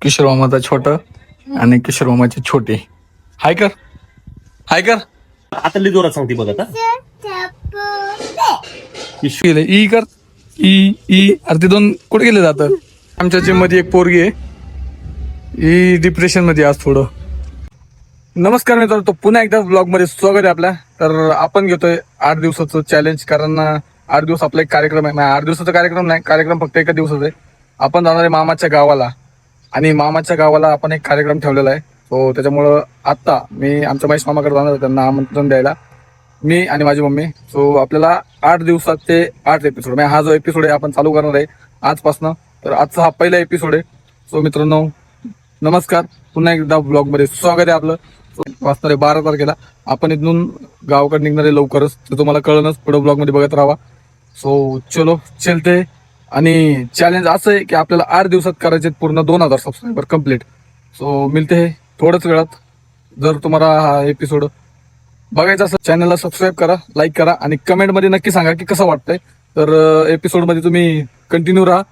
किशोर मामाचा छोटा आणि किशोर मामाचे छोटे. हाय कर, हाय कर. आता लई जोरात सांगते बघ आता. गेले ई कर, ई ई. अरे ते दोन कुठे गेले जातं. आमच्या जिम मध्ये एक पोरगी आहे, ही डिप्रेशन मध्ये आज थोडं. नमस्कार मित्रांनो, तो पुन्हा एकदा ब्लॉग मध्ये स्वागत आहे आपल्या. तर आपण घेतोय 8 दिवसाचं चॅलेंज, कारण 8 दिवस आपला एक कार्यक्रम आहे. 8 दिवसाचा कार्यक्रम नाही, कार्यक्रम फक्त एका दिवसाचा आहे. आपण जाणार आहे मामाच्या गावाला, आणि मामाच्या गावाला आपण एक कार्यक्रम ठेवलेला आहे. सो त्याच्यामुळं आता मी आमच्या महेश मामाकडे जाणार आहे त्यांना आमंत्रण द्यायला, मी आणि माझी मम्मी. सो आपल्याला 8 दिवसात ते 8 एपिसोड, म्हणजे हा जो एपिसोड आहे आपण चालू करणार आहे आजपासनं. तर आजचा हा पहिला एपिसोड आहे. सो मित्रांनो नमस्कार, पुन्हा एकदा ब्लॉग मध्ये स्वागत आहे आपलं. वाजणार आहे 12 तारखेला. आपण इथून गावाकडे निघणार आहे लवकरच, तर तुम्हाला कळणच, पुढे ब्लॉग मध्ये बघत राहा. सो चलो चलते. आणि चॅलेंज असं आहे की आपल्याला 8 दिवसात करायचे पूर्ण 2000 सबस्क्रायबर कम्प्लीट. सो मिळते हे थोड्याच वेळात. जर तुम्हाला हा एपिसोड बघायचा असेल चॅनलला सबस्क्राईब करा, लाईक करा, आणि कमेंट मध्ये नक्की सांगा की कसं वाटतंय. तर एपिसोड मध्ये तुम्ही कंटिन्यू राहा,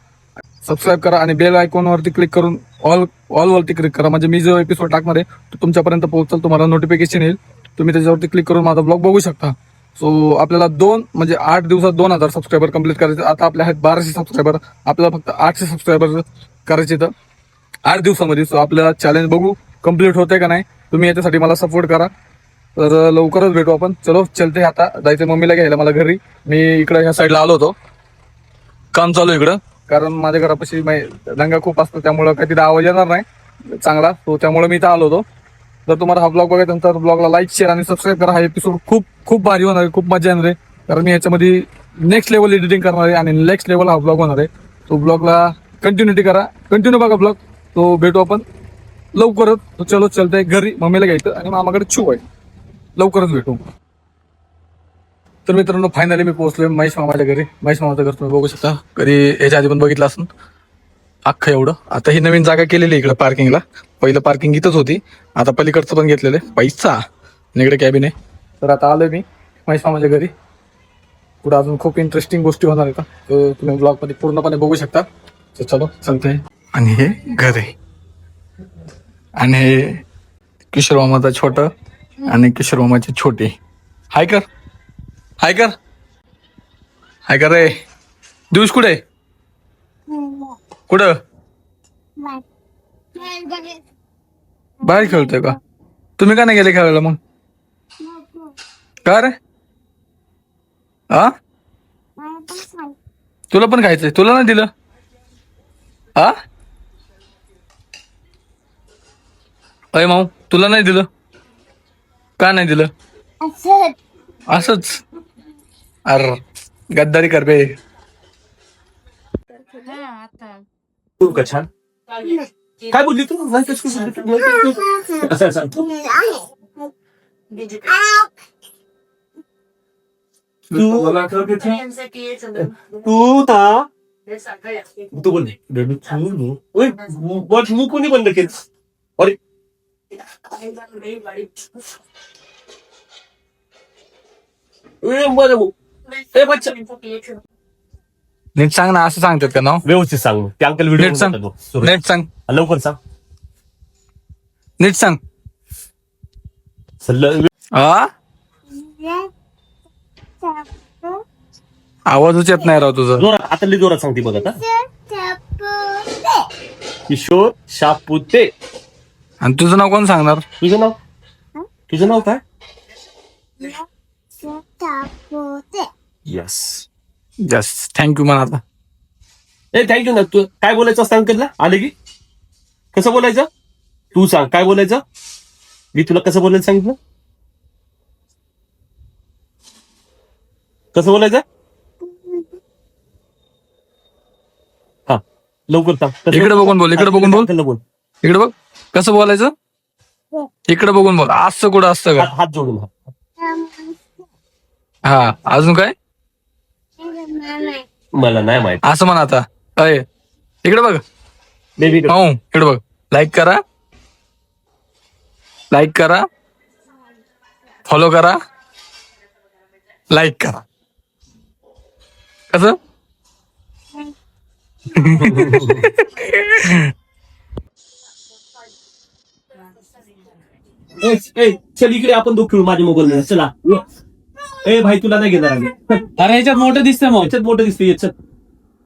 सबस्क्राईब करा आणि बेल आयकॉन वरती क्लिक करून ऑल वरती क्लिक करा, म्हणजे मी जो एपिसोड टाकणार आहे तो तुमच्यापर्यंत पोहोचेल, तुम्हाला नोटिफिकेशन येईल. तुम्ही त्याच्यावरती क्लिक करून माझा ब्लॉग बघू शकता. सो आपल्याला 8 दिवसात 2000 सबस्क्रायबर कम्प्लीट करायचे. आता आपल्या आहेत 1200 सबस्क्रायबर, आपल्याला फक्त 800 सबस्क्रायबर करायचे तर 8 दिवसामध्ये. सो आपल्याला चॅलेंज बघू कम्प्लीट होतंय का नाही. तुम्ही याच्यासाठी मला सपोर्ट करा. तर लवकरच भेटू आपण. चलो चलते. आता जायचं मम्मीला घ्यायला मला घरी. मी इकडे ह्या साईडला आलो होतो, काम चालू आहे इकडं, कारण माझ्या घरापाशी दंगा खूप असतो, त्यामुळं काही तिथे आवाज येणार नाही चांगला. तो त्यामुळे मी इथं आलो होतो. जर तुम्हाला हा ब्लॉग बघायचा तर ब्लॉगला लाईक, शेअर आणि सबस्क्राईब करा. हा एपिसोड खूप खूप भारी होणार आहे, खूप मजा येणार आहे, कारण मी ह्याच्यामध्ये नेक्स्ट लेवल एडिटिंग करणार आहे आणि नेक्स्ट लेवल हा ब्लॉग होणार आहे. तो ब्लॉगला कंटिन्युटी करा, कंटिन्यू बघा ब्लॉग. तो भेटू आपण लवकरच. तो चलो चलतंय घरी, मम्मीला घ्यायचं आणि मामाकडे छू आहे. लवकरच भेटू. तर मित्रांनो फायनली मी पोहोचलोय महेश मामाच्या घरी. महेश मामाचं घर तुम्ही बघू शकता, कधी याच्या आधी पण बघितलं असून अख्खं एवढं. आता ही नवीन जागा केलेली आहे इकडे पार्किंगला. पहिलं पार्किंग इथंच होती, आता पलीकडचं पण घेतलेलं आहे पैसा, आणि इकडे कॅबिन आहे. तर आता आलोय मी महेश मामाच्या घरी. पुढे अजून खूप इंटरेस्टिंग गोष्टी होणार आहेत, तर तुम्ही ब्लॉग मध्ये पूर्णपणे बघू शकता. तर चलो चालतंय. आणि हे घर आहे, आणि हे किशोर मामाचा छोटा आणि किशोर मामाचे छोटे. हाय कर, हाय कर, हाय कर रे. दिवस कुठे, कुठं बाहेर खेळतोय का? तुम्ही का नाही गेले खेळायला मग? का रे? हा, तुला पण खायचंय, तुला नाही दिलं? हा अय माऊ, तुला नाही दिलं का? नाही दिलं असंच. अर गद्दारी कर बे. तू का छान काय बोलली तू? असं सांग तू था तू बोल मुंह कोणी बंद केलं? अरे नीट सांग ना, असं सांगतात का नाव? व्यवस्थित सांग. ते अंकल व्हिडिओ नीट सांग, नीट सांग, लवकर सांग. नीट सांग. हा आवाजच येत नाही राव तुझं. जोरात, आता लई जोरात सांगते बघ आता. किशोर शापुते. आणि तुझं नाव कोण सांगणार? तुझं नाव काय? यस यस, थँक्यू म्हणा आता. ए थँक्यू ना. तू काय बोलायचं असतं अंकलला आले की? कसं बोलायचं तू सांग, काय बोलायचं? मी तुला कसं बोलायचं सांगितलं? कसं बोलायचं? हा लवकर सांग. इकडे बघून बोल, इकडे बघून बोल, बोल. इकडे बघ. कसं बोलायचं? इकडे बघून बोल. असं कुठं असतं का? हात जोडून. हा, अजून काय? मला नाही माहित. असं म्हणा आता. अय इकडे बघ, बेबी हो इकडे बघ. लाईक करा, लाईक करा, फॉलो करा, लाईक करा. कसं? चल इकडे आपण दोघ खेळू माझ्या मोबाईल मध्ये चला ए भाई तुला नाही घेणार आम्ही चल. अरे ह्याच्यात मोठं दिसतं मग. याच्यात मोठं दिसतंय चल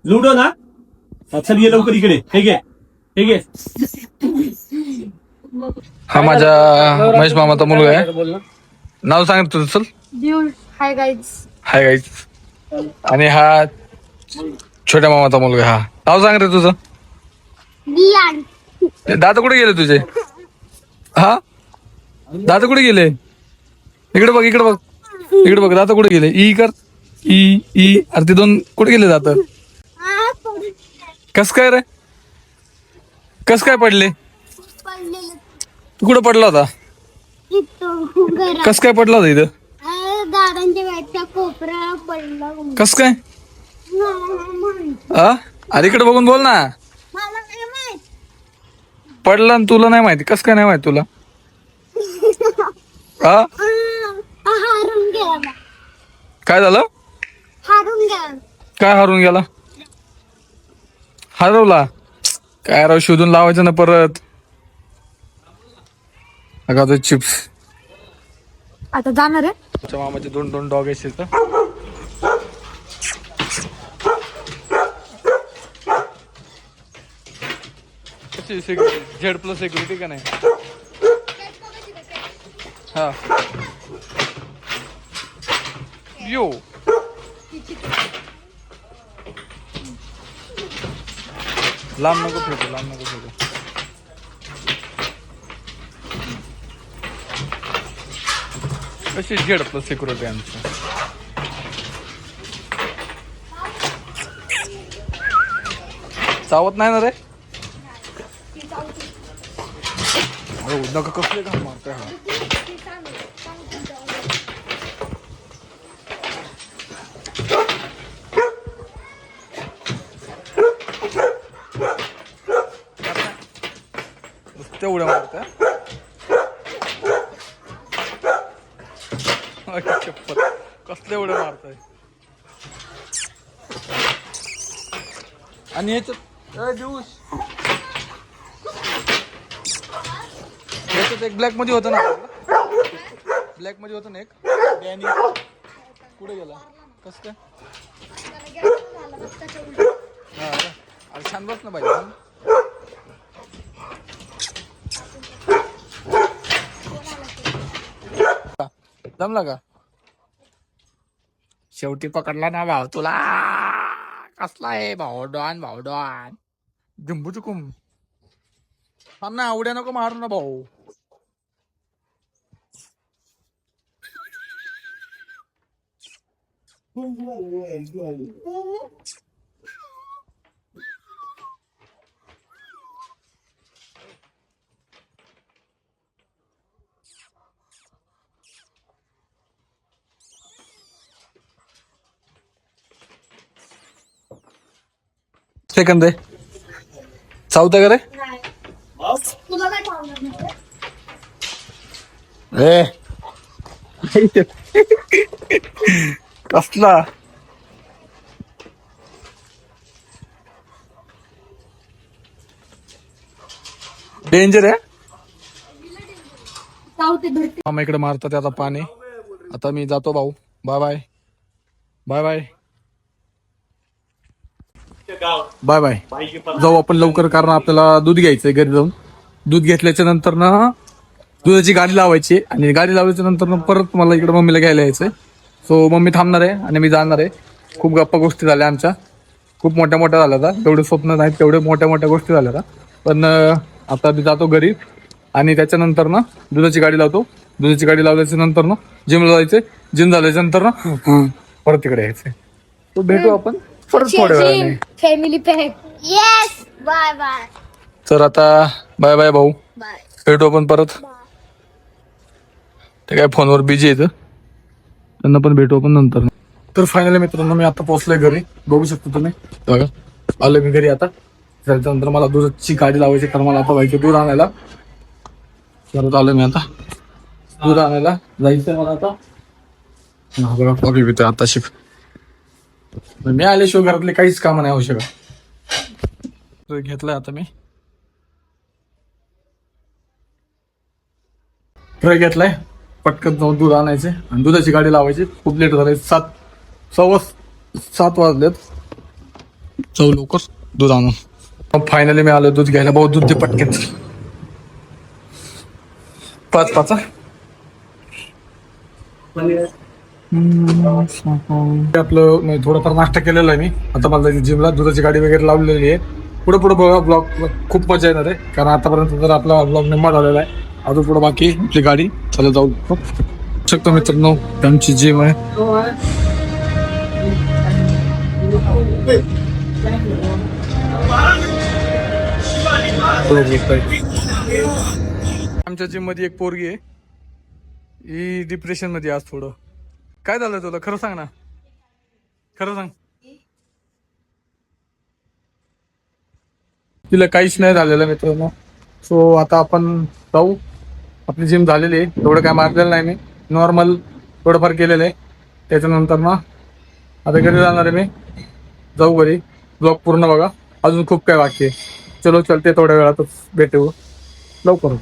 लुडो ना हा, चल ये लवकर इकडे हे घे हे घे हा माझ्या महेश मामाचा मुलगा आहे. नाव सांग तुझं. चल. Hi guys. Hi guys. आणि हा छोट्या मामाचा मुलगा. हा नाव सांग रे तुझं. दात कुठे गेले तुझे. हा दात कुठे गेले. इकडे बघ इकडे बघ इकडे बघ. दात कुठे गेले. ई कर. ई ई अरे ते दोन कुठे गेले दात. कस काय रे. कस काय पडले. तू कुठे पडला होता. कस काय पडला होता इथं. दादांच्या गाडीच्या कोपरा पडला. कस काय. मला अरे इकडे बघून बोल ना. नाही माहित. पडला आणि तुला नाही माहिती. कस काय नाही माहिती तुला. हा हारून गेला. काय झालं. हारून गेला. काय हरून गेला. हरवला. काय राव शोधून लावायचं ना परत. अगा तो चिप्स. आता जाणार आहे. तुमच्या मामाचे दोन दोन डॉग असेल. झेड प्लस सिक्युरिटी का नाही. हा यो लांब नको फेकू. लांब नको फेकू. कशी झेड प्लस सिक्युरिटी आमची. चावत नाही ना रे. नका कसले घाम मारतोय हा. तेवढ्या मारतोय. कसले एवढे मारतोय. आणि याच्यात याच्यात एक ब्लॅक मध्ये होतं ना. ब्लॅक मध्ये होतं ना एक डॅनी. कुठे गेला. कस काय. हा अरे छान बस ना पाहिजे. जमला का. शेवटी पकडला ना भाऊ तुला. कसला आहे भाऊ डॉन. भाऊ डॉन जम्बू चुकुम. थांब ना उड्या नको मारू ना भाऊ. सेकंद आहे. चावतं का रे. तुला काय पावलं. कसला. डेंजर आहे. मामा इकडे मारतात आता पाणी. आता मी जातो भाऊ. Bye bye. Bye bye. Bye bye. जाऊ आपण लवकर कारण आपल्याला दूध घ्यायचंय घरी जाऊन. दूध घेतल्याच्या नंतर ना दुधाची गाडी लावायची आणि गाडी लावायच्या नंतर ना परत मला इकडे मम्मीला घ्यायला यायचंय. सो मम्मी थांबणार आहे आणि मी जाणार आहे. खूप गप्पा गोष्टी झाल्या आमच्या. खूप मोठ्या मोठ्या झाल्या आता. तेवढे स्वप्न नाहीत तेवढे मोठ्या मोठ्या गोष्टी झाल्या आता. पण आता मी जातो घरी आणि त्याच्यानंतर ना दुधाची गाडी लावतो. दुधाची गाडी लावल्याच्या नंतर ना जिमला जायचंय. जिम झाल्याच्या नंतर ना परत तिकडे यायचंय. तो भेटू आपण परत थोड्या वेळाने. Family pack. Yes. Bye bye. तर आता बाय बाय भाऊ. बाय. भेटू आपण परत. ते काय फोनवर बिझी येतं. त्यांना पण भेटू आपण नंतर. तर फायनली मित्रांनो मी आता पोहोचलोय घरी. बघू शकतो तुम्ही. बघा आलोय मी घरी आता. त्याच्यानंतर मला दुधाची गाडी लावायची कारण मला आता व्हायचं दूध आणायला. परत आलोय मी आता दूध आणायला जायचंय मला आता. हा बघा कॉफी पितोय आता शिक. मी आल्याशिवाय घरातले काहीच कामं नाही होऊ शकत. घेतलाय आता मी. ट्रक घेतलाय, पटकन जाऊन दूध आणायचे आणि दुधाची गाडी लावायची. खूप लेट झालंय, 7 वाजलेत. जाऊ लवकर दूध आणून. फायनली मी आलो दूध घ्यायला. बहुत दूध दे पटकन. 5 आपलं म्हणजे थोडंफार नाश्ता केलेला आहे मी. आता मला जिमला दुधाची गाडी वगैरे लावलेली आहे. पुढे बघा ब्लॉग, खूप मजा येणार आहे. कारण आतापर्यंत तर आपला ब्लॉग निम्मा झालेला आहे. अजून पुढे बाकी आपली गाडी चालत जाऊ शकतो. मित्रांनो, आमची जिम आहे. आमच्या जिम मध्ये एक पोरगी आहे. ही डिप्रेशन मध्ये आज थोडं. काय झालं तुला? खरं सांग ना, खरं सांग. तिला काहीच नाही झालेलं मित्रांनो. सो आता आपण जाऊ. आपली जिम झालेली आहे. एवढं काय मारलेलं नाही मी, नॉर्मल थोडंफार केलेलं आहे. त्याच्यानंतर ना आता घरी जाणार आहे मी. जाऊ घरी. ब्लॉग पूर्ण बघा, अजून खूप काय बाकी आहे. चलो चलते, थोड्या वेळातच भेटू लवकर.